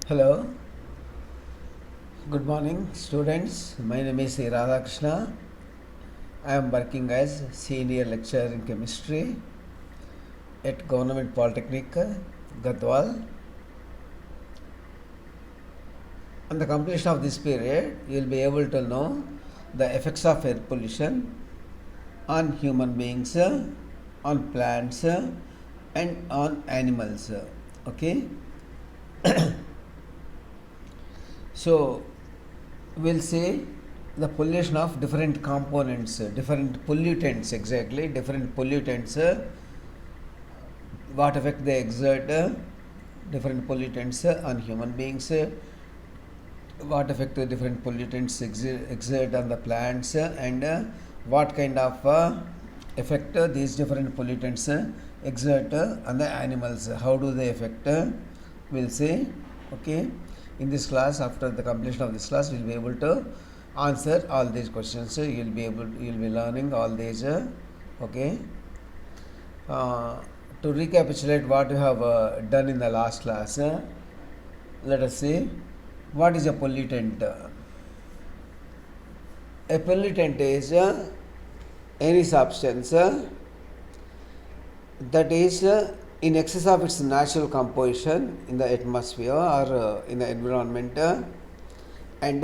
Hello, good morning students. My name is Radhakrishna. I am working as senior lecturer in chemistry at Government Polytechnic, Gadwal. On the completion of this period, you will be able to know the effects of air pollution on human beings, on plants, and on animals. Okay, so we'll see the pollution of different components, different pollutants, exactly, different pollutants, what effect they exert, different pollutants on human beings, what effect the different pollutants exert on the plants, and what kind of effect these different pollutants exert on the animals. How do they affect? We'll see. Okay. In this class, after the completion of this class, we'll be able to answer all these questions. You'll be learning all these. Okay. To recapitulate what you have done in the last class, let us see what is a pollutant. A pollutant is any substance that is in excess of its natural composition in the atmosphere or in the environment, and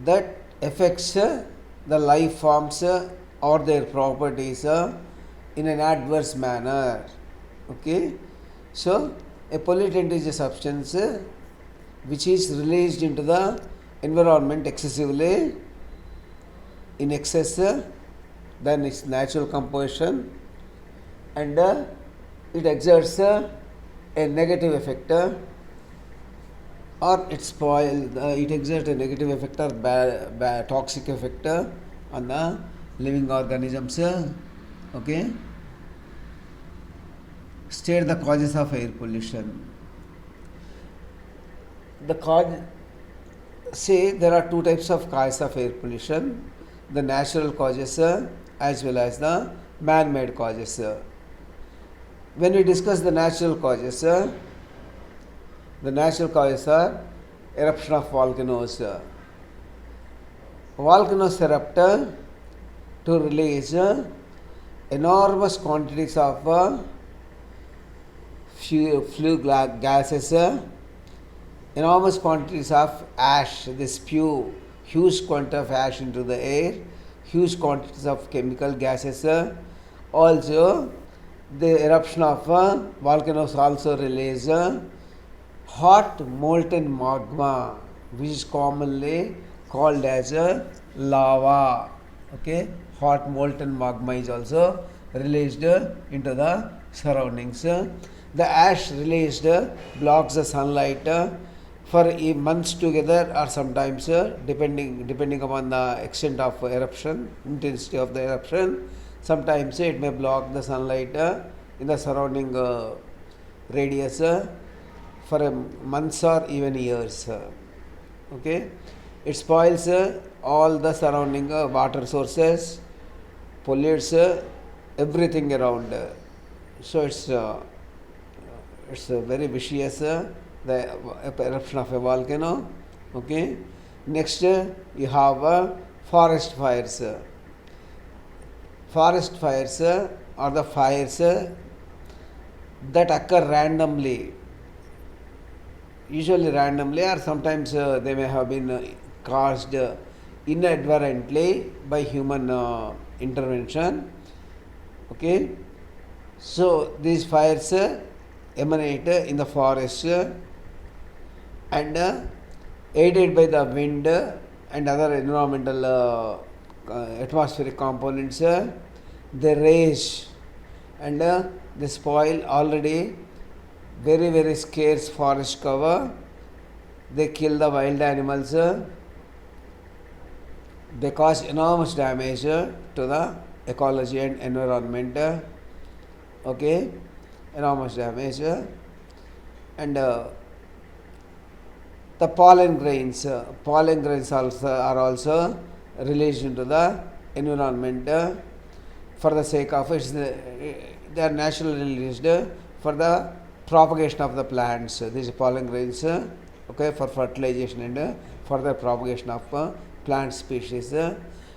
that affects the life forms or their properties in an adverse manner. Okay, so a pollutant is a substance which is released into the environment excessively, in excess than its natural composition, and it exerts a negative effect or it exerts a negative effect or toxic effect on the living organisms. Okay, state the causes of air pollution. The cause, say there are two types of causes of air pollution: the natural causes as well as the man-made causes. When we discuss the natural causes, the natural causes are eruption of volcanoes. Volcanoes erupt to release enormous quantities of flue gases, enormous quantities of ash. They spew huge quantity of ash into the air, huge quantities of chemical gases. Also, the eruption of volcanoes also release hot molten magma, which is commonly called as lava. Okay, hot molten magma is also released into the surroundings. The ash released blocks the sunlight for months together, or sometimes depending upon the extent of eruption, intensity of the eruption. Sometimes it may block the sunlight in the surrounding radius for months or even years. Okay, it spoils all the surrounding water sources, pollutes everything around. So it's very vicious, the eruption of a volcano. Okay, next you have forest fires. Forest fires are the fires that occur randomly, usually randomly, or sometimes they may have been caused inadvertently by human intervention. Okay, so these fires emanate in the forest and aided by the wind and other environmental atmospheric components, they rage and they spoil already very, very scarce forest cover. They kill the wild animals. They cause enormous damage to the ecology and environment. Okay, enormous damage. And the pollen grains also are also released into the environment for the sake of they are naturally released for the propagation of the plants. These pollen grains okay, for fertilization and further propagation of plant species.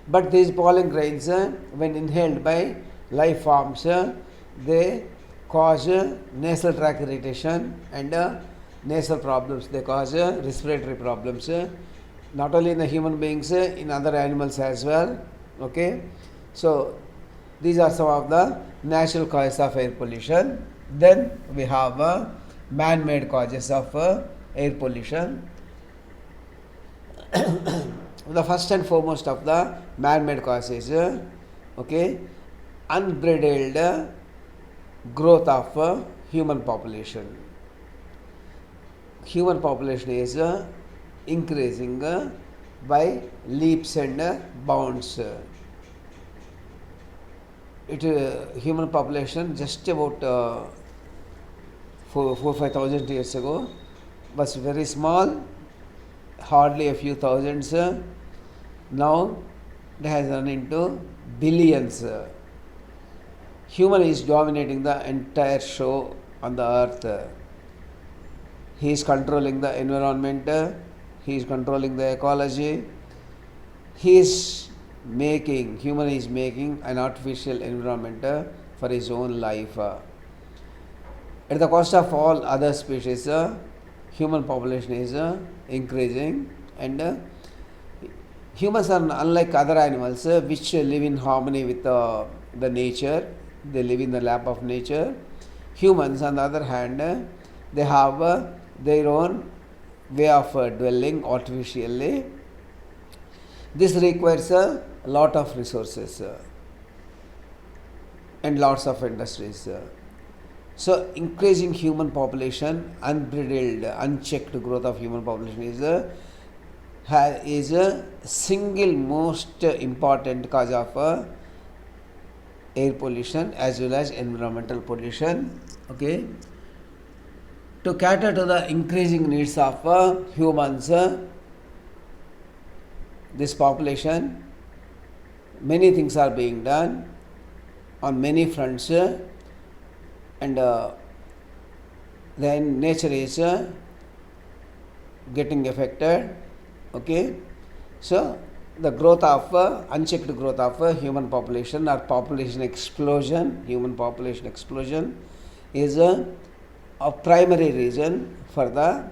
But these pollen grains, when inhaled by life forms, they cause nasal tract irritation and nasal problems. They cause respiratory problems, not only in the human beings, in other animals as well. Okay, so these are some of the natural causes of air pollution. Then we have man-made causes of air pollution. The first and foremost of the man-made causes, okay, unbridled growth of human population. Human population is increasing by leaps and bounds. Human population just about 4,000-5,000 years ago was very small, hardly a few thousands. Now it has run into billions. Human is dominating the entire show on the earth. He is controlling the environment, he is controlling the ecology, human is making an artificial environment for his own life. At the cost of all other species, human population is increasing, and humans are unlike other animals which live in harmony with the nature. They live in the lap of nature. Humans, on the other hand, they have their own way of dwelling artificially. This requires a lot of resources and lots of industries. So increasing human population, unbridled, unchecked growth of human population is a single most important cause of air pollution as well as environmental pollution. Okay, to cater to the increasing needs of humans, this population, many things are being done on many fronts, and then nature is getting affected. Okay, so the growth of unchecked growth of human population or population explosion, human population explosion, is a primary reason for the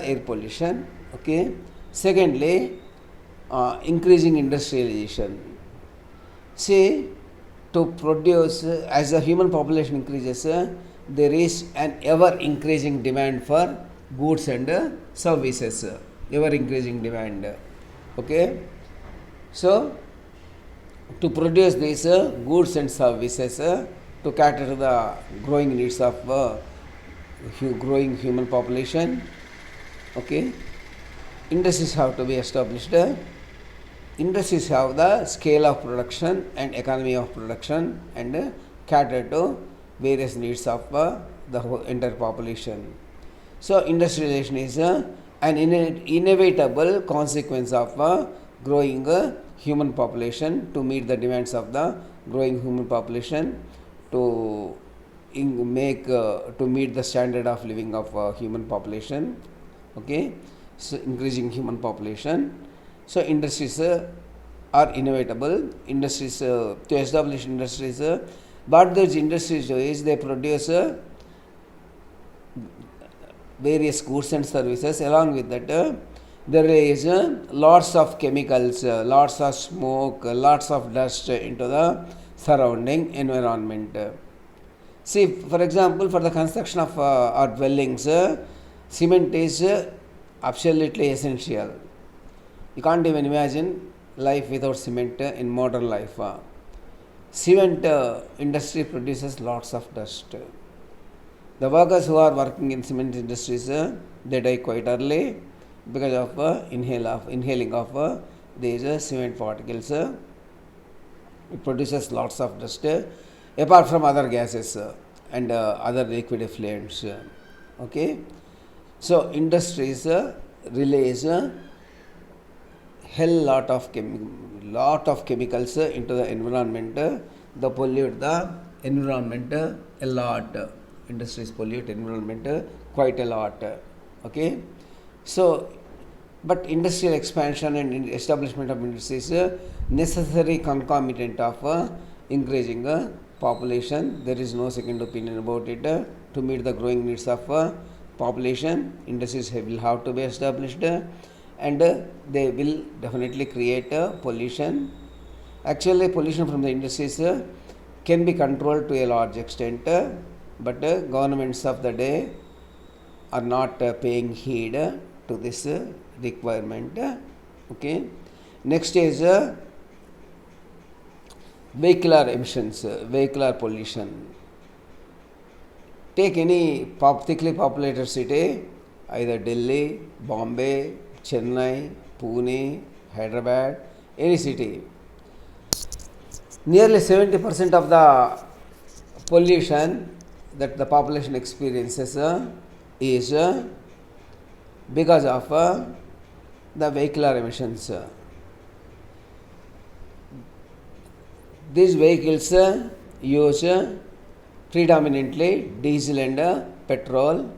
air pollution. Okay, secondly, increasing industrialization. See, to produce, as the human population increases, there is an ever increasing demand for goods and services, ever increasing demand. Okay, so to produce these goods and services, to cater to the growing needs of growing human population, okay, industries have to be established. Industries have the scale of production and economy of production and cater to various needs of the whole entire population. So industrialization is an inevitable consequence of growing human population, to meet the demands of the growing human population, to meet the standard of living of human population. Okay, so increasing human population. So industries are inevitable. Industries, to establish industries, what those industries do is they produce various goods and services. Along with that, there is lots of chemicals, lots of smoke, lots of dust into the surrounding environment. See, for example, for the construction of our dwellings, cement is absolutely essential. You can't even imagine life without cement in modern life. Cement industry produces lots of dust. The workers who are working in cement industries, they die quite early because of inhaling of these cement particles. It produces lots of dust, apart from other gases and other liquid effluents. Okay, so industries release hell lot of chemicals into the environment. They pollute the environment a lot. industries pollute environment quite a lot. Okay, so but industrial expansion and establishment of industries necessary concomitant of increasing population. There is no second opinion about it. To meet the growing needs of population, industries will have to be established, and they will definitely create pollution. Actually, pollution from the industries can be controlled to a large extent, but governments of the day are not paying heed to this requirement. Okay. Next is vehicular emissions, vehicular pollution. Take any thickly populated city, either Delhi, Bombay, Chennai, Pune, Hyderabad, any city. Nearly 70% of the pollution that the population experiences is because of the vehicular emissions. These vehicles use predominantly diesel and petrol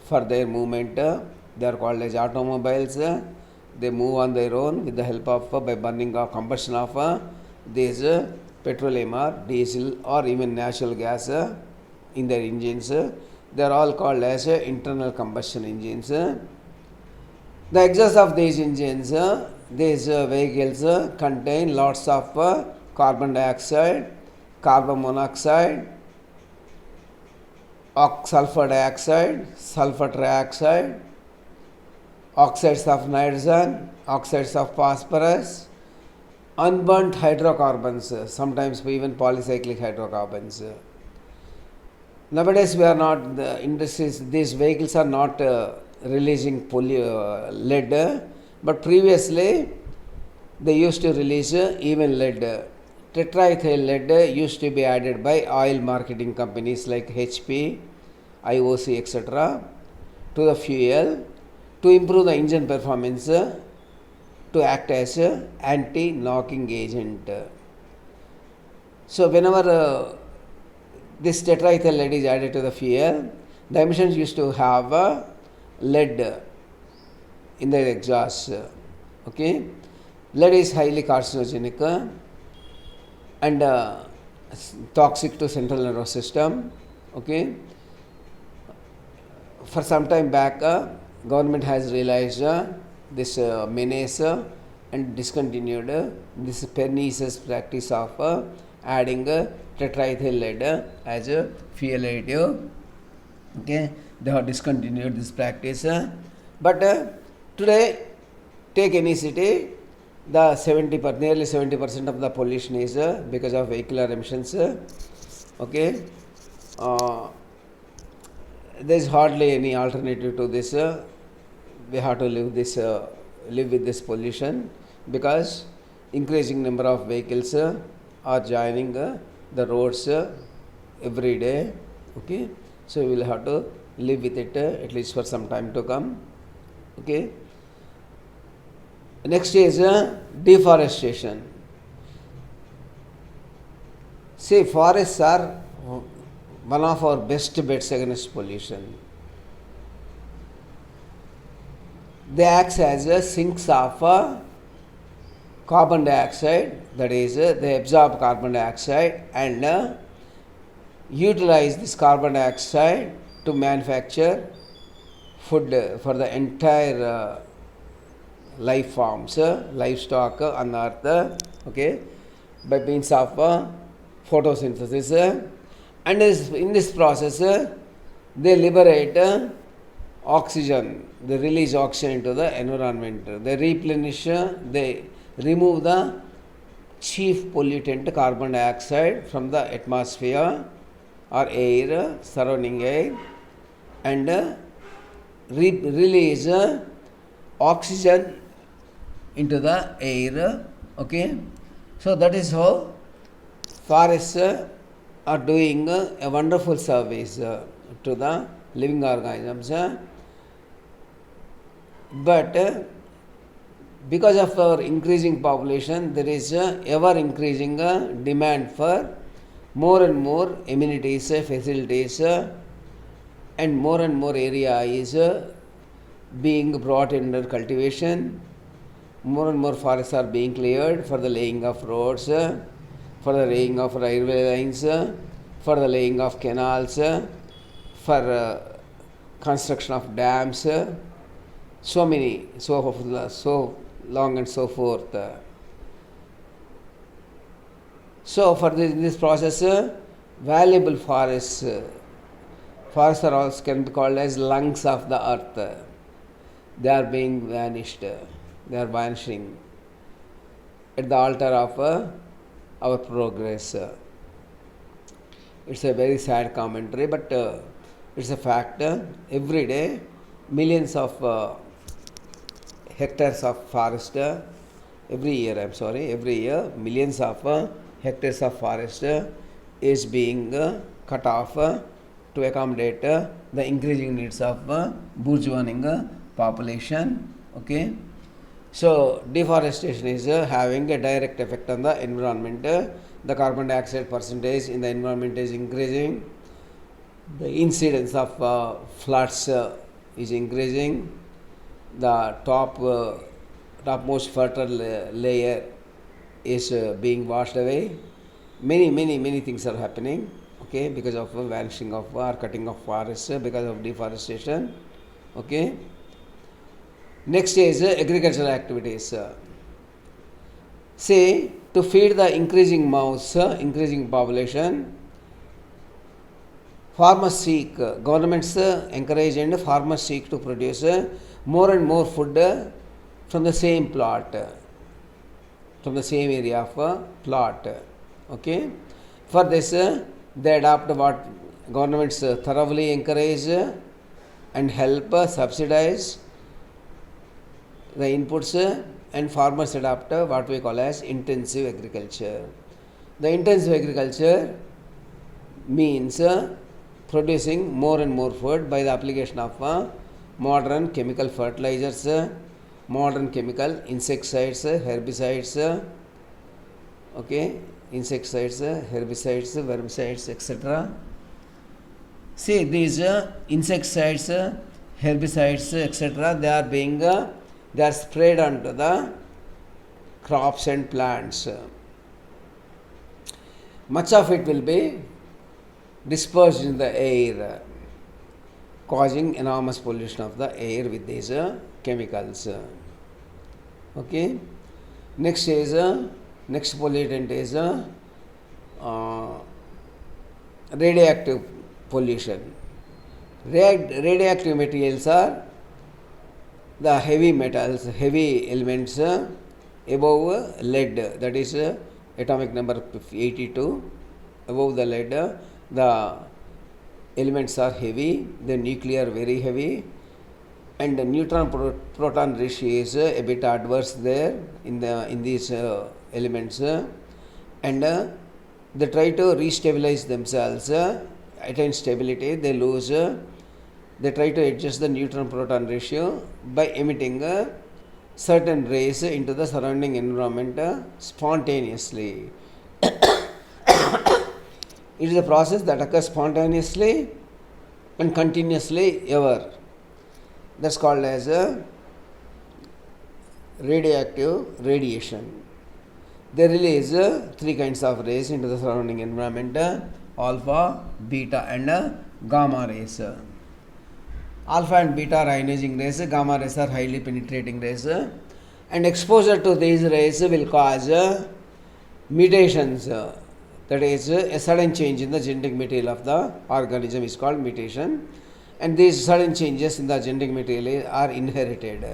for their movement. They are called as automobiles. They move on their own with the help of by burning or combustion of these petroleum or diesel or even natural gas in their engines. They are all called as internal combustion engines. The exhaust of these engines, these vehicles contain lots of carbon dioxide, carbon monoxide, sulfur dioxide, sulfur trioxide, oxides of nitrogen, oxides of phosphorus, unburnt hydrocarbons, sometimes even polycyclic hydrocarbons. Nowadays, we are not, the industries, these vehicles are not releasing lead, but previously they used to release even lead. Tetraethyl lead used to be added by oil marketing companies like HP, IOC, etc. to the fuel to improve the engine performance, to act as anti-knocking agent. So whenever this tetraethyl lead is added to the fuel, the emissions used to have lead in their exhaust. Okay, lead is highly carcinogenic and toxic to central nervous system. Okay, for some time back, government has realized this menace and discontinued this pernicious practice of adding tetraethyl lead as a fuel additive. Okay, they have discontinued this practice, but today, take any city, the nearly 70% of the pollution is because of vehicular emissions. Okay, there is hardly any alternative to this. We have to live with this pollution, because increasing number of vehicles are joining the roads every day. Okay, so we will have to live with it at least for some time to come. Okay. Next is deforestation. See, forests are one of our best bets against pollution. They act as sinks of carbon dioxide, that is, they absorb carbon dioxide and utilize this carbon dioxide to manufacture food for the entire life forms, livestock on earth, okay, by means of photosynthesis. And in this process, they liberate oxygen, they release oxygen into the environment, they replenish, they remove the chief pollutant carbon dioxide from the atmosphere or air, surrounding air, and release oxygen into the air. Okay, so that is how forests are doing a wonderful service to the living organisms. But because of our increasing population, there is ever increasing demand for more and more amenities, facilities, and more area is being brought under cultivation. More and more forests are being cleared for the laying of roads, for the laying of railway lines, for the laying of canals, for construction of dams, so many, so long and so forth. So for this process, valuable forests, forests are also can be called as lungs of the earth. They are being vanished. They are vanishing at the altar of our progress. It's a very sad commentary, but it's a fact. Every day, millions of hectares of forest, every year, millions of hectares of forest is being cut off to accommodate the increasing needs of bourgeoising population. Okay. So deforestation is having a direct effect on the environment. The carbon dioxide percentage in the environment is increasing. The incidence of floods is increasing. The topmost fertile layer is being washed away. Many things are happening. Okay, because of vanishing of or cutting of forests, because of deforestation. Okay. Next is agricultural activities. Say, to feed the increasing mouths, increasing population, farmers seek, governments encourage and farmers seek to produce more and more food from the same plot, from the same area of plot. Okay. For this, they adopt what governments thoroughly encourage and help subsidize the inputs, and farmers adopt what we call as intensive agriculture. The intensive agriculture means producing more and more food by the application of modern chemical fertilizers, modern chemical insecticides, herbicides, okay, insecticides, herbicides, herbicides, etc. See, these insecticides, herbicides, etc., they are sprayed onto the crops and plants. Much of it will be dispersed in the air, causing enormous pollution of the air with these chemicals. Okay. Next pollutant is radioactive pollution. Radioactive materials are the heavy metals, heavy elements above lead, that is atomic number 82. Above the lead, the elements are heavy, the nuclear very heavy, and the neutron proton ratio is a bit adverse there in these elements, and they try to restabilize themselves, attain stability, they lose. They try to adjust the neutron proton ratio by emitting certain rays into the surrounding environment spontaneously. It is a process that occurs spontaneously and continuously ever. That's called as radioactive radiation. They release three kinds of rays into the surrounding environment: alpha, beta, and gamma rays. Alpha and beta are ionizing rays, gamma rays are highly penetrating rays, and exposure to these rays will cause mutations. That is, a sudden change in the genetic material of the organism is called mutation, and these sudden changes in the genetic material are inherited,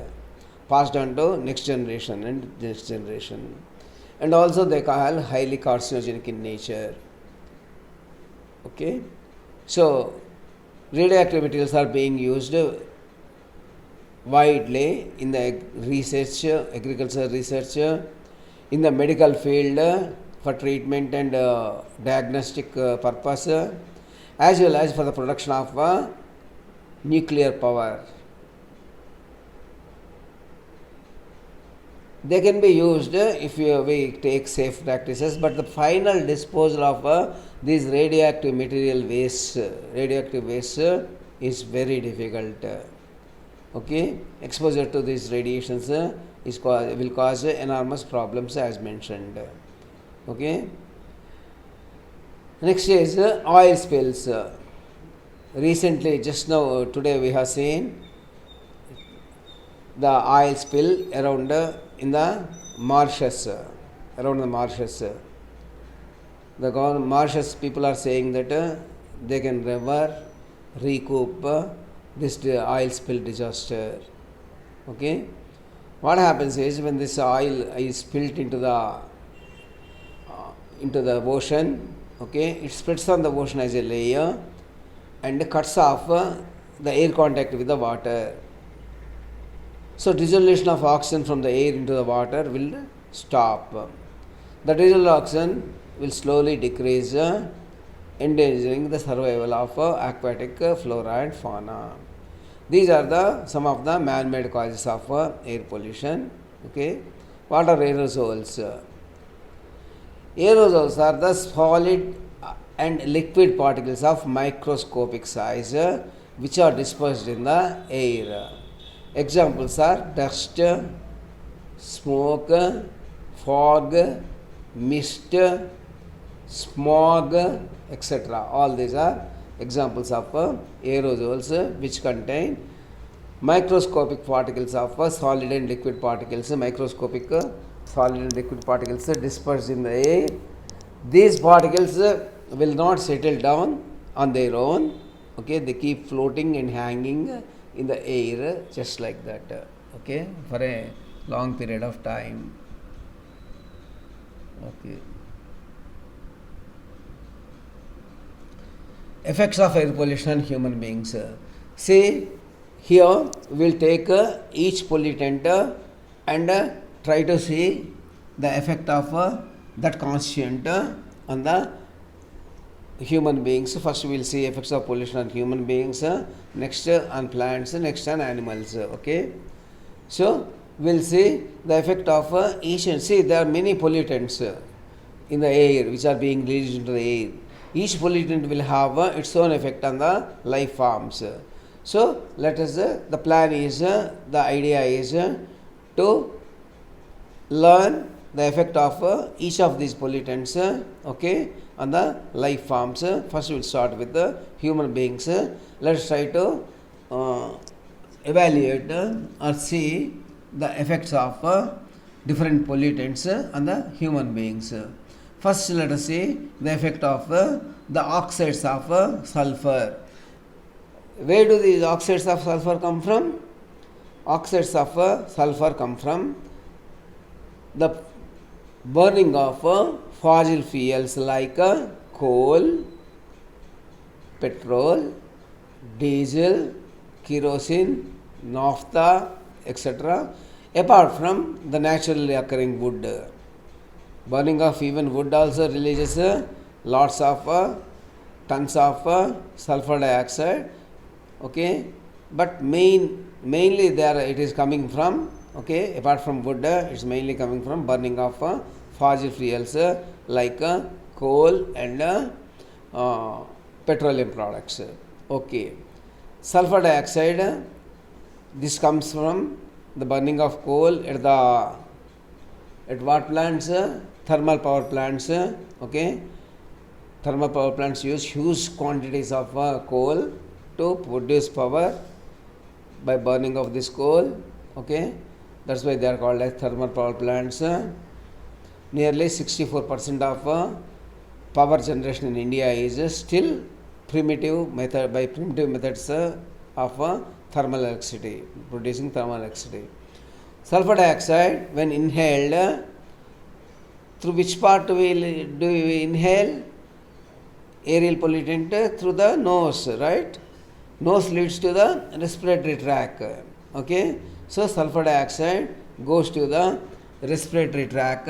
passed on to next generation and next generation, and also they are highly carcinogenic in nature. Okay, so radioactive materials are being used widely in the research, agricultural research, in the medical field for treatment and diagnostic purpose, as well as for the production of nuclear power. they can be used if we take safe practices, but the final disposal of these radioactive material waste, radioactive waste is very difficult. Okay, exposure to these radiations will cause enormous problems as mentioned. Okay, next is oil spills. Recently, just now, today we have seen the oil spill around in the marshes, around the marshes. The marshes people are saying that they can never recoup this oil spill disaster. Okay, what happens is when this oil is spilled into the ocean, okay, it spreads on the ocean as a layer and cuts off the air contact with the water. So dissolution of oxygen from the air into the water will stop. The dissolved oxygen will slowly decrease, endangering the survival of aquatic flora and fauna. These are some of the man-made causes of air pollution. Okay, what are aerosols? Aerosols are the solid and liquid particles of microscopic size which are dispersed in the air. Examples are dust, smoke, fog, mist, smog, etc. All these are examples of aerosols which contain microscopic particles of solid and liquid particles, microscopic solid and liquid particles dispersed in the air. These particles will not settle down on their own. Okay, they keep floating and hanging in the air just like that. Okay, for a long period of time. Okay. Effects of air pollution on human beings. See, here we will take each pollutant and try to see the effect of that constituent on the human beings. First we will see effects of pollution on human beings, next on plants, next on animals. Okay, so we will see the effect of each. And see, there are many pollutants in the air which are being released into the air. Each pollutant will have its own effect on the life forms. So let us the plan is the idea is to learn the effect of each of these pollutants, okay, on the life forms. First we will start with the human beings. Let us try to evaluate or see the effects of different pollutants on the human beings. First let us see the effect of the oxides of sulfur. Where do these oxides of sulfur come from? Oxides of sulfur come from the burning of fossil fuels like coal, petrol, diesel, kerosene, naphtha, etc. apart from the naturally occurring wood. Burning of even wood also releases lots of tons of sulfur dioxide. Okay, but mainly there it is coming from, okay, apart from wood, it's mainly coming from burning of fossil fuels like coal and petroleum products. Okay, sulfur dioxide, this comes from the burning of coal at what plants? Thermal power plants. Okay, thermal power plants use huge quantities of coal to produce power by burning of this coal. Okay, that's why they are called as thermal power plants. Nearly 64% of power generation in India is still primitive methods of thermal electricity, producing thermal electricity. Sulfur dioxide, when inhaled, through which part do we inhale? Aerial pollutant through the nose, right? Nose leads to the respiratory tract. Okay, so sulfur dioxide goes to the respiratory tract.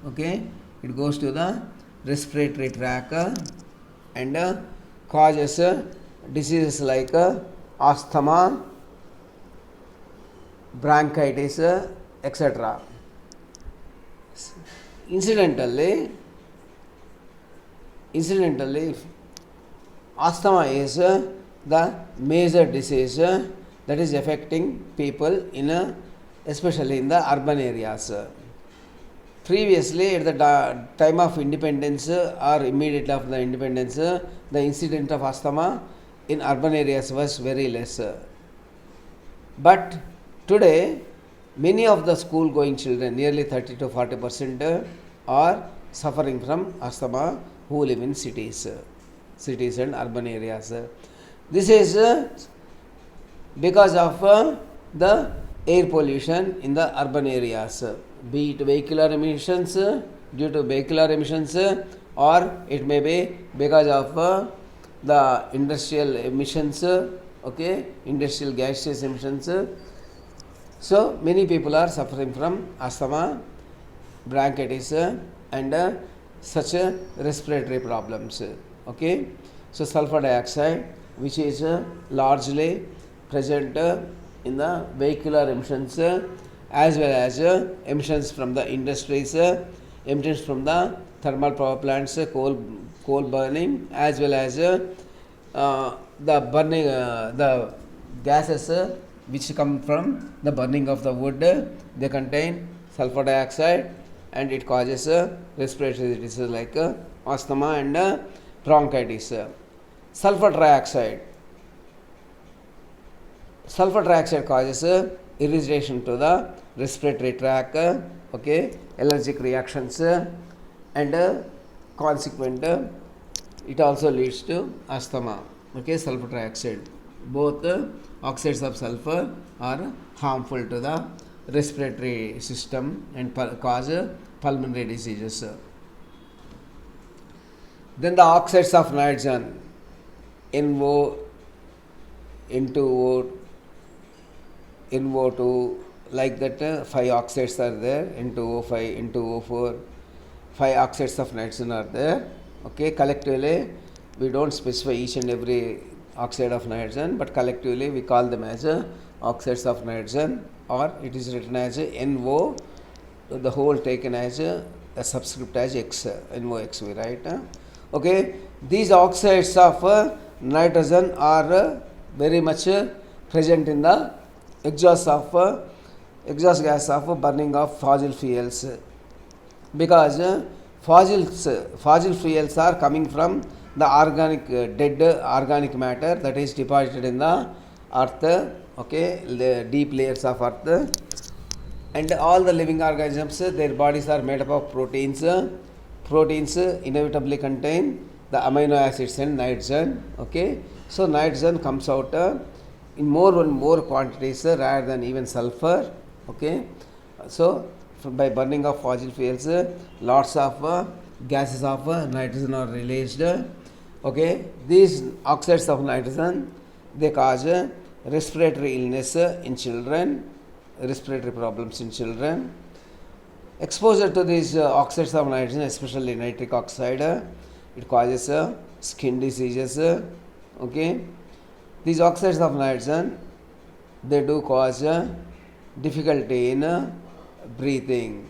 Okay, it goes to the respiratory tract and causes diseases like asthma, bronchitis, etc. Incidentally, asthma is the major disease that is affecting people in especially in the urban areas. Previously, at the time of independence or immediately after the independence, the incidence of asthma in urban areas was very less. But today, many of the school going children, nearly 30 to 40%, are suffering from asthma who live in cities and urban areas. This is because of the air pollution in the urban areas, be it vehicular emissions, due to vehicular emissions, or it may be because of the industrial emissions, industrial gaseous emissions. So many people are suffering from asthma, bronchitis, and such respiratory problems. So sulfur dioxide, which is largely present in the vehicular emissions, as well as emissions from the industries, emissions from the thermal power plants, coal burning, as well as the burning the gases which come from the burning of the wood. They contain sulfur dioxide, and it causes respiratory diseases like asthma and bronchitis. Sulfur dioxide causes irritation to the respiratory tract, allergic reactions, and consequent it also leads to asthma. Sulfur dioxide, both oxides of sulfur are harmful to the respiratory system and cause pulmonary diseases. Then the oxides of nitrogen, NO, N2O, NO2, like that 5 oxides are there, N2O5, N2O4, 5 oxides of nitrogen are there. Collectively we don't specify each and every oxide of nitrogen, but collectively we call them as oxides of nitrogen, or it is written as NO, the whole taken as a subscript as X, NOx we write. These oxides of nitrogen are very much present in the exhaust gas of burning of fossil fuels, because fossil fuels are coming from the organic dead organic matter that is deposited in the earth, the deep layers of earth, and all the living organisms, their bodies are made up of proteins. Proteins inevitably contain the amino acids and nitrogen. So nitrogen comes out in more and more quantities rather than even sulfur. So by burning of fossil fuels, lots of gases of nitrogen are released. These oxides of nitrogen, they cause respiratory illness in children, respiratory problems in children. Exposure to these oxides of nitrogen, especially nitric oxide, it causes skin diseases. These oxides of nitrogen, they do cause difficulty in breathing.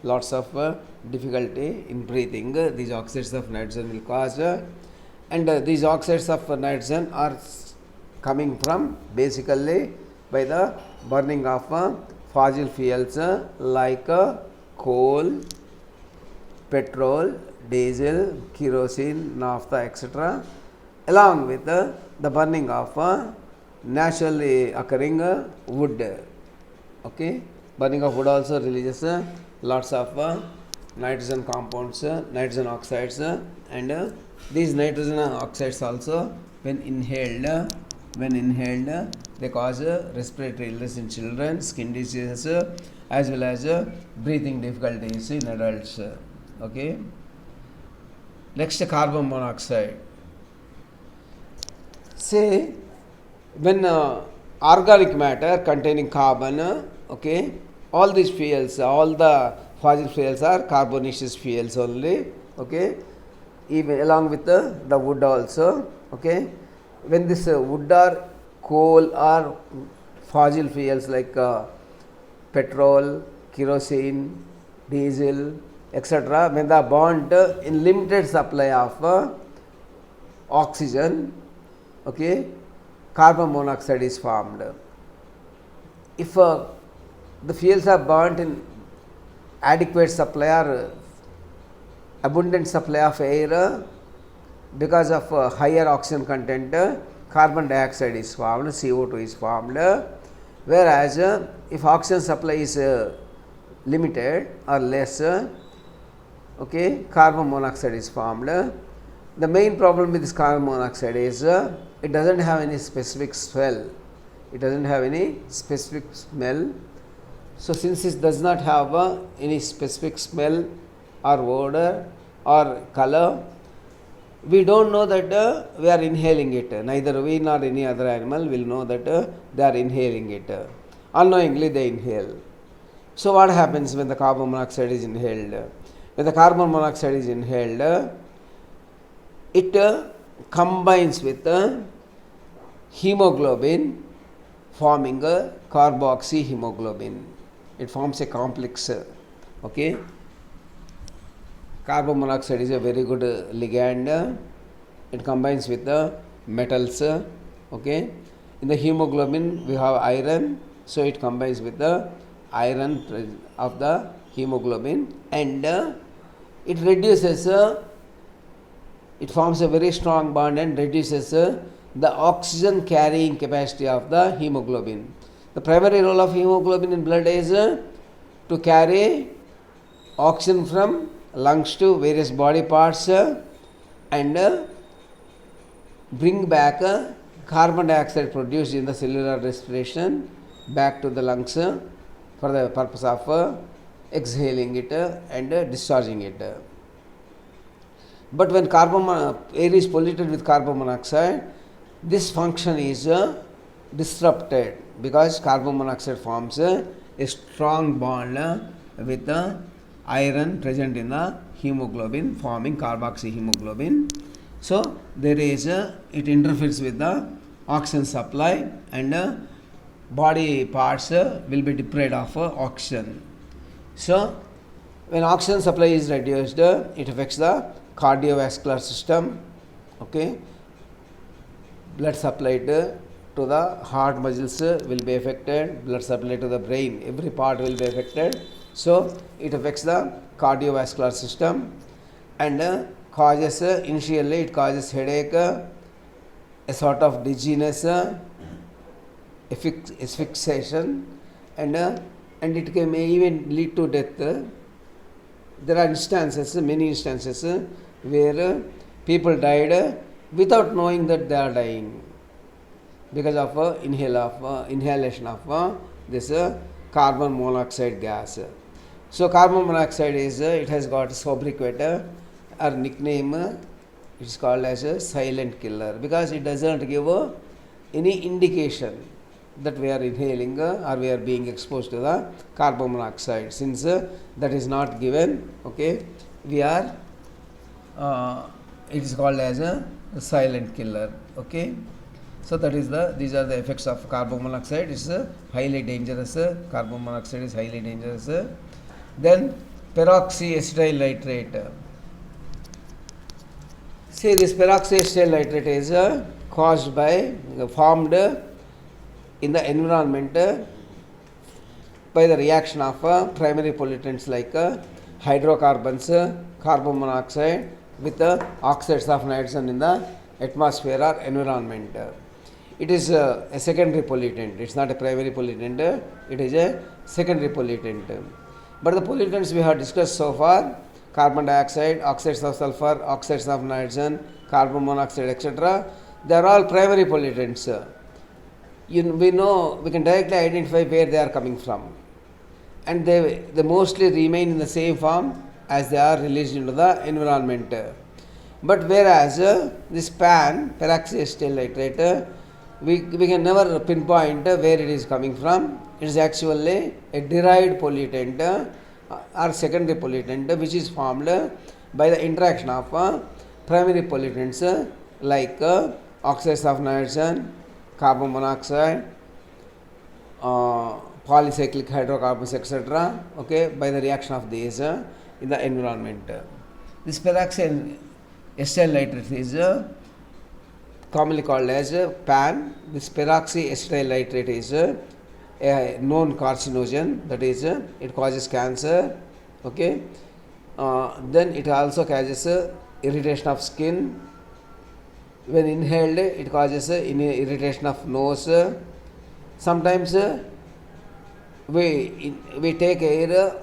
Lots of difficulty in breathing these oxides of nitrogen will cause, and these oxides of nitrogen are coming from basically by the burning of fossil fuels like coal, petrol, diesel, kerosene, naphtha, etc., along with the burning of naturally occurring wood. Burning of wood also releases lots of nitrogen compounds, nitrogen oxides, and these nitrogen oxides also, when inhaled, they cause respiratory illness in children, skin diseases, as well as breathing difficulties in adults. Next, carbon monoxide. Say, when organic matter containing carbon, all these fuels, all the fossil fuels are carbonaceous fuels only, even along with the wood also. When this wood or coal or fossil fuels like petrol, kerosene, diesel, etc. When the bond in limited supply of oxygen, okay, carbon monoxide is formed. If the fuels are burnt in adequate supply or abundant supply of air, because of higher oxygen content, carbon dioxide is formed, CO2 is formed. Whereas if oxygen supply is limited or less, okay, carbon monoxide is formed. The main problem with this carbon monoxide is it doesn't have any specific smell. It doesn't have any specific smell. So since it does not have any specific smell or odor or color, we don't know that we are inhaling it. Neither we nor any other animal will know that they are inhaling it. Unknowingly they inhale. So what happens when the carbon monoxide is inhaled? When the carbon monoxide is inhaled, it combines with hemoglobin, forming a carboxyhemoglobin. It forms a complex. Okay. Carbon monoxide is a very good ligand. It combines with the metals. Okay. In the hemoglobin we have iron, so it combines with the iron of the hemoglobin, and it reduces. It forms a very strong bond and reduces the oxygen carrying capacity of the hemoglobin. The primary role of hemoglobin in blood is to carry oxygen from lungs to various body parts and bring back carbon dioxide produced in the cellular respiration back to the lungs for the purpose of exhaling it and discharging it. But when air is polluted with carbon monoxide, this function is disrupted, because carbon monoxide forms a strong bond with the iron present in the hemoglobin, forming carboxyhemoglobin. So there is it interferes with the oxygen supply, and body parts will be deprived of oxygen. So when oxygen supply is reduced, it affects the cardiovascular system. Okay, blood supplied to the heart muscles will be affected, blood supply to the brain, every part will be affected. So it affects the cardiovascular system and causes initially it causes headache, a sort of dizziness, asphyxiation, and it may even lead to death. There are instances, many instances, where people died without knowing that they are dying because of inhalation of this carbon monoxide gas. So carbon monoxide is it has got sobriquet or nickname. It is called as a silent killer because it doesn't give any indication that we are inhaling or we are being exposed to the carbon monoxide. Since that is not given, okay, we are it is called as a silent killer. Okay, so that is these are the effects of carbon monoxide. It's highly dangerous. Carbon monoxide is highly dangerous. Then peroxyacetyl nitrate. See, this peroxyacetyl nitrate is caused by formed in the environment by the reaction of primary pollutants like hydrocarbons, carbon monoxide with oxides of nitrogen in the atmosphere or environment. It is a secondary pollutant. It's not a primary pollutant. It is a secondary pollutant. But the pollutants we have discussed so far, carbon dioxide, oxides of sulfur, oxides of nitrogen, carbon monoxide, etc., they are all primary pollutants. We can directly identify where they are coming from, and they mostly remain in the same form as they are released into the environment. But whereas this peroxyacetyl nitrate, we can never pinpoint where it is coming from. It is actually a derived pollutant or secondary pollutant which is formed by the interaction of primary pollutants like oxides of nitrogen, carbon monoxide, polycyclic hydrocarbons, etc., okay, by the reaction of these in the environment. This peroxide acetyl nitrate is commonly called as PAN. This peroxyacetyl nitrate is a known carcinogen, that is, it causes cancer. Okay, then it also causes irritation of skin. When inhaled, it causes irritation of nose. Sometimes we take air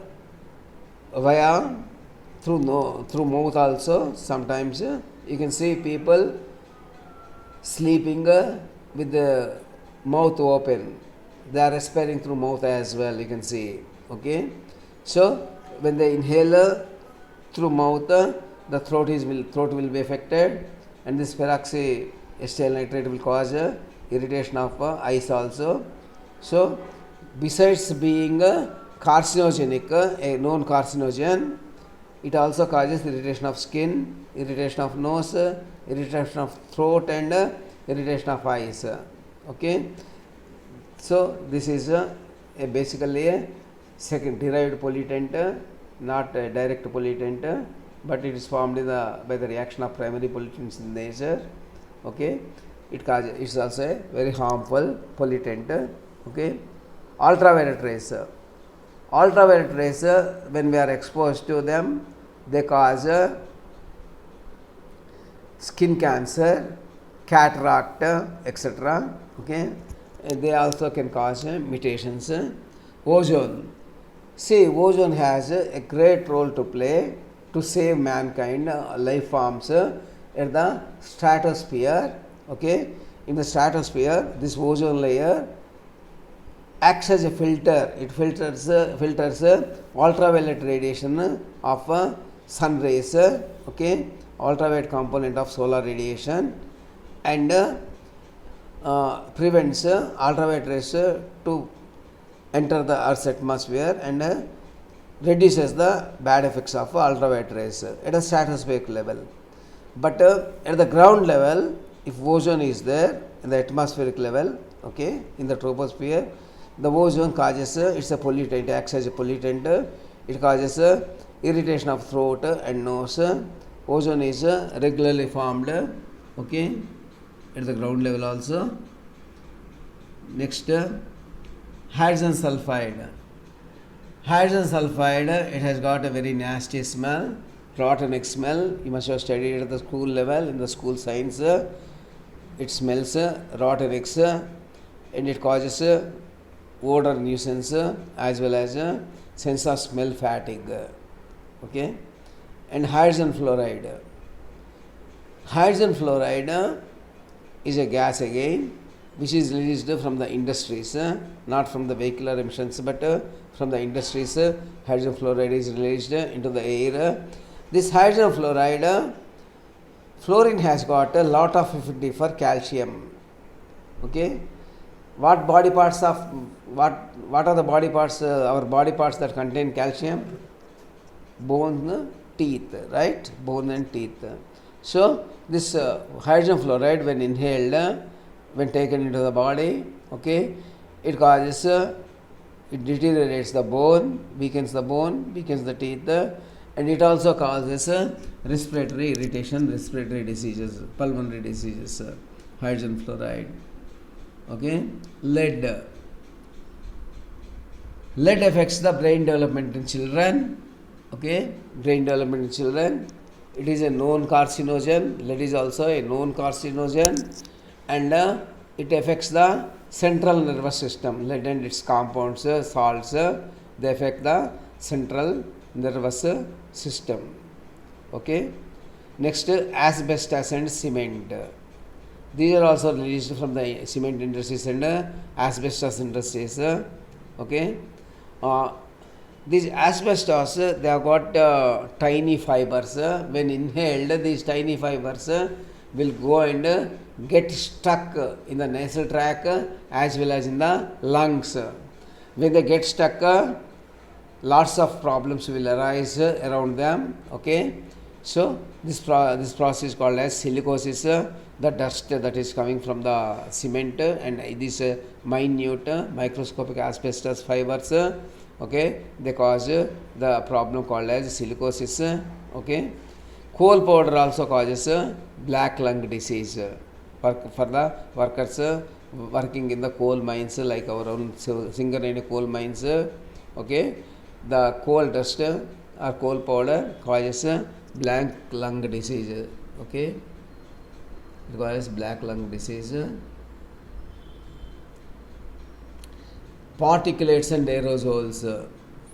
via through mouth also. Sometimes you can see people sleeping with the mouth open. They are respiring through mouth as well, you can see. Okay, so when they inhale through mouth, the throat will be affected, and this peroxyacetyl nitrate will cause irritation of eyes also. So besides being carcinogenic, a known carcinogen, it also causes irritation of skin, irritation of nose, irritation of throat, and irritation of eyes. Okay, so this is basically a second derived pollutant, not a direct pollutant, but it is formed by the reaction of primary pollutants in nature. Okay, it is also a very harmful pollutant. Okay, ultraviolet rays. Ultraviolet rays, when we are exposed to them, they cause skin cancer, cataract, etc. Okay, they also can cause mutations. Ozone. See, ozone has a great role to play to save mankind, life forms at the stratosphere. Okay, in the stratosphere, this ozone layer acts as a filter. It filters ultraviolet radiation of sun rays. Okay, ultraviolet component of solar radiation, and prevents ultraviolet rays to enter the Earth's atmosphere, and reduces the bad effects of ultraviolet rays at a stratospheric level. But at the ground level, if ozone is there in the atmospheric level, okay, in the troposphere, the ozone causes, it's a pollutant, acts as a pollutant. It causes irritation of throat and nose. Ozone is regularly formed, okay, at the ground level also. Next, hydrogen sulfide. Hydrogen sulfide, it has got a very nasty smell, rotten smell. You must have studied at the school level, in the school science. It smells rotten eggs, and it causes odor nuisance as well as sense of smell fatigue. Okay, and hydrogen fluoride. Hydrogen fluoride is a gas again, which is released from the industries, not from the vehicular emissions, but from the industries. Hydrogen fluoride is released into the air. This hydrogen fluoride, fluorine has got a lot of affinity for calcium. Okay, what are the body parts, our body parts that contain calcium? Bone, teeth, right? Bone and teeth. So this hydrogen fluoride, when inhaled, when taken into the body, okay, it causes, it deteriorates the bone, weakens the teeth, and it also causes respiratory irritation, respiratory diseases, pulmonary diseases. Hydrogen fluoride. Okay, lead. Lead affects the brain development in children. Okay, brain development in children. It is a known carcinogen. Lead is also a known carcinogen, and it affects the central nervous system. Lead and its compounds, salts, they affect the central nervous system. Okay. Next, asbestos and cement. These are also released from the cement industries and asbestos industries. Okay. These asbestos, they have got tiny fibers. When inhaled, these tiny fibers will go and get stuck in the nasal tract as well as in the lungs. When they get stuck, lots of problems will arise around them. Okay, so This process is called as silicosis. The dust that is coming from the cement and these minute microscopic asbestos fibers, okay, they cause the problem called as silicosis. Okay, coal powder also causes black lung disease for the workers working in the coal mines, like our own Singareni coal mines. Okay, the coal dust or coal powder causes black lung disease. Okay, it causes black lung disease. Particulates and aerosols.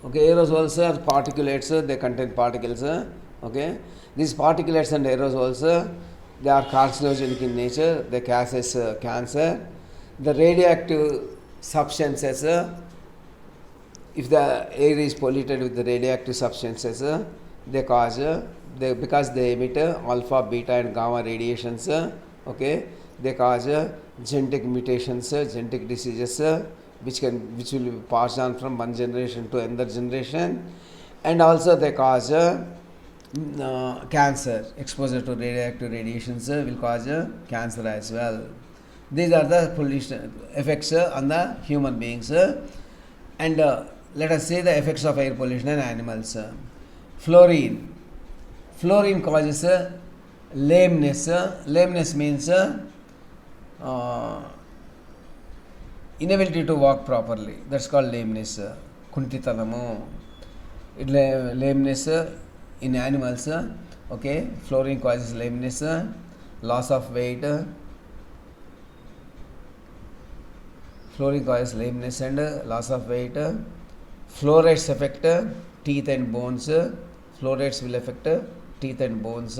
Okay, aerosols are particulates, they contain particles. Okay, these particulates and aerosols, they are carcinogenic in nature, they cause cancer. The radioactive substances, if the air is polluted with the radioactive substances, they cause because they emit alpha, beta and gamma radiations, okay, they cause genetic mutations, genetic diseases, which will be passed on from one generation to another generation, and also they cause cancer. Exposure to radioactive radiations will cause cancer as well. These are the pollution effects on the human beings. And let us see the effects of air pollution on animals. Fluorine. Fluorine causes lameness. Lameness means inability to walk properly. That's called lameness. Kuntitanamu. Lameness in animals. Okay, fluorine causes lameness, loss of weight. Fluorine causes lameness and loss of weight. Fluorides affect teeth and bones. Fluorides will affect teeth and bones.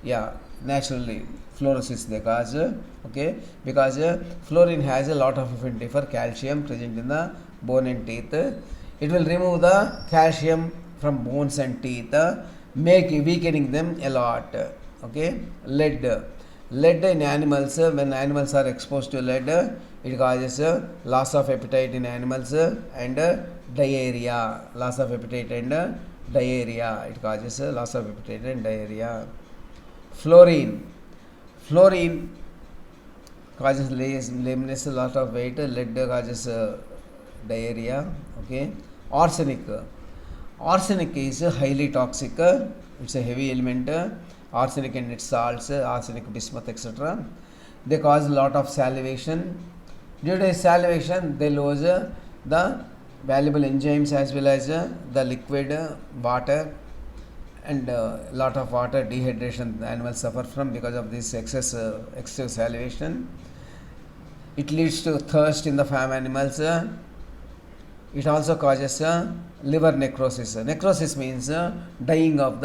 Yeah, naturally fluorosis they cause. Okay, because fluorine has a lot of affinity for calcium present in the bone and teeth. It will remove the calcium from bones and teeth, weakening them a lot. Okay, lead. Lead in animals, when animals are exposed to lead, it causes loss of appetite in animals and diarrhea. Loss of appetite and diarrhea. It causes loss of appetite and diarrhea. Fluorine. Fluorine causes lameness, loss of weight. Lead causes diarrhea. Okay. Arsenic. Arsenic is highly toxic. It's a heavy element. Arsenic and its salts, arsenic, bismuth, etc. They cause a lot of salivation. Due to salivation, they lose the valuable enzymes as well as the liquid water, and lot of water dehydration the animals suffer from because of this excessive salivation. It leads to thirst in the farm animals. It also causes liver necrosis. Necrosis means dying of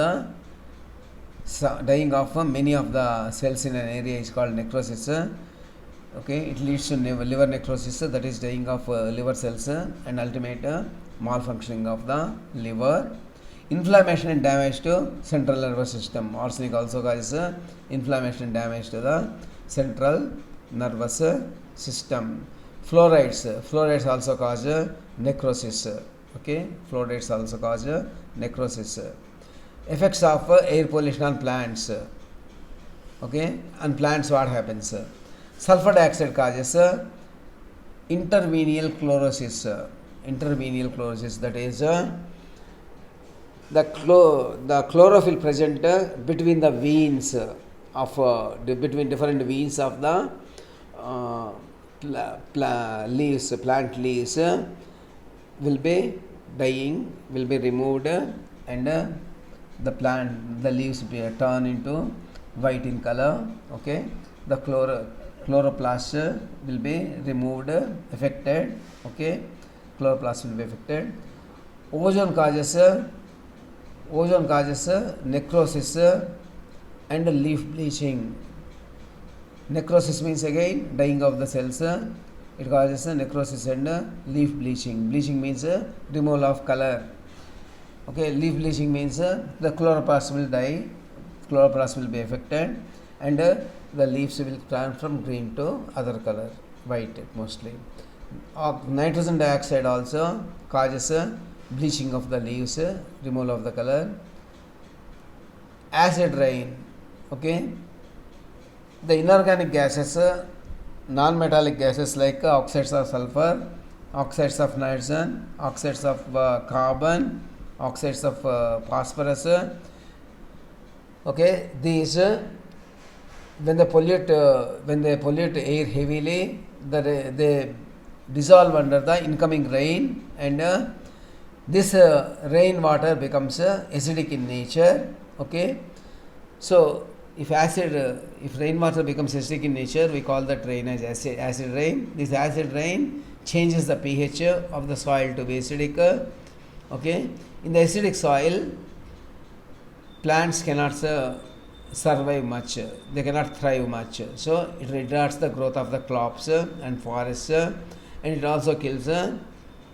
many of the cells in an area is called necrosis. Okay, it leads to liver necrosis, that is dying of liver cells and ultimate malfunctioning of the liver. Inflammation and damage to central nervous system. Arsenic also causes inflammation and damage to the central nervous system. Fluorides also cause necrosis. Okay, fluorides also cause necrosis. Effects of air pollution on plants. Okay, on plants what happens? Sulfur dioxide causes intervenial chlorosis. Intervenial chlorosis, that is the chlorophyll present between the veins of between different veins of the plant leaves will be dying, will be removed, and the leaves will turn into white in color. Okay, the chloroplast will be removed, affected. Okay, chloroplast will be affected. Ozone causes necrosis and leaf bleaching. Necrosis means again dying of the cells. It causes necrosis and leaf bleaching. Bleaching means removal of color. Okay, leaf bleaching means the chloroplast will die, chloroplast will be affected, and the leaves will turn from green to other color, white mostly. Nitrogen dioxide also causes bleaching of the leaves, removal of the color. acid rain. Okay, the inorganic gases, non-metallic gases like oxides of sulfur, oxides of nitrogen, oxides of carbon, oxides of phosphorus. Okay, these when they pollute air heavily, they dissolve under the incoming rain, and this rainwater becomes acidic in nature. Okay, so if rainwater becomes acidic in nature, we call that rain as acid rain. This acid rain changes the pH of the soil to be acidic. Okay, in the acidic soil, plants cannot survive much, they cannot thrive much, so it retards the growth of the crops and forests, and it also kills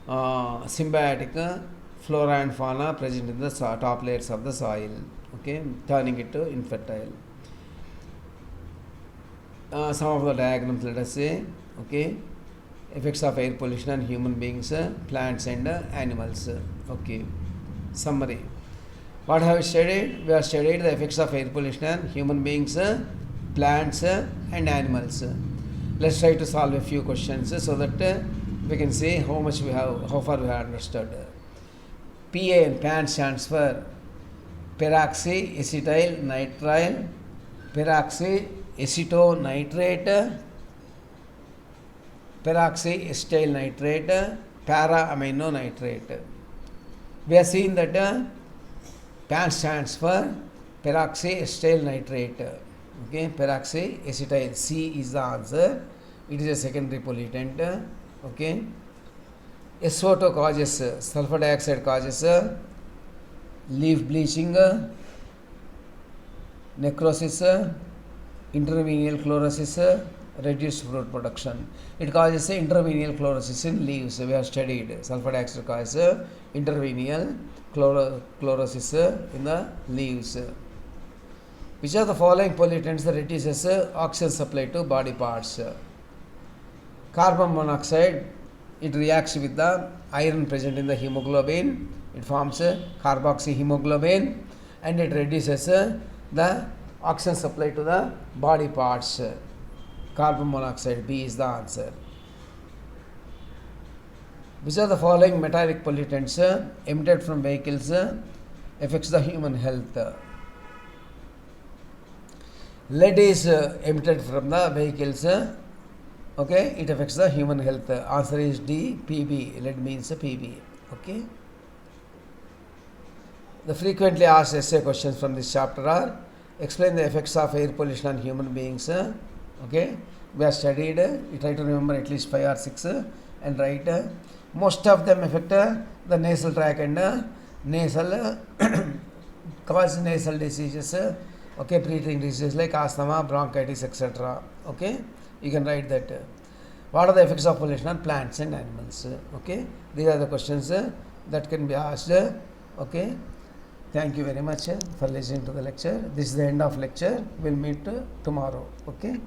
symbiotic flora and fauna present in the top layers of the soil. Okay, turning it to infertile. Some of the diagrams, let us say. Okay, effects of air pollution on human beings, plants and animals. Okay, summary. What have we studied? We have studied the effects of air pollution on human beings, plants and animals. Let's try to solve a few questions so that we can see how far we have understood. PA in PAN stands for peroxyacetyl nitrile, peroxyacetonitrate, peroxyacetyl nitrate, para-amino nitrate. We have seen that PAN stands for peroxyacetyl nitrate. Okay, peroxyacetyl, C is the answer. It is a secondary pollutant. Okay, SO2 causes, sulfur dioxide causes leaf bleaching, necrosis, intervenial chlorosis, reduced fruit production. It causes intervenial chlorosis in leaves. We have studied sulfur dioxide causes intervenial chlorosis in the leaves. Which of the following pollutants reduces oxygen supply to body parts? Carbon monoxide, it reacts with the iron present in the hemoglobin, it forms carboxyhemoglobin, and it reduces the oxygen supply to the body parts. Carbon monoxide, B is the answer. Which of the following metallic pollutants emitted from vehicles affects the human health? Lead is emitted from the vehicles. Okay, it affects the human health. Answer is D, Pb. Lead means Pb. Okay. The frequently asked essay questions from this chapter are: explain the effects of air pollution on human beings. Okay, we have studied. You try to remember at least 5 or 6 and write. Most of them affect the nasal tract and nasal cause nasal diseases. Okay, breathing diseases like asthma, bronchitis, etc. Okay, you can write that. What are the effects of pollution on plants and animals? Okay, these are the questions that can be asked. Okay, thank you very much for listening to the lecture. This is the end of lecture. We'll meet tomorrow. Okay.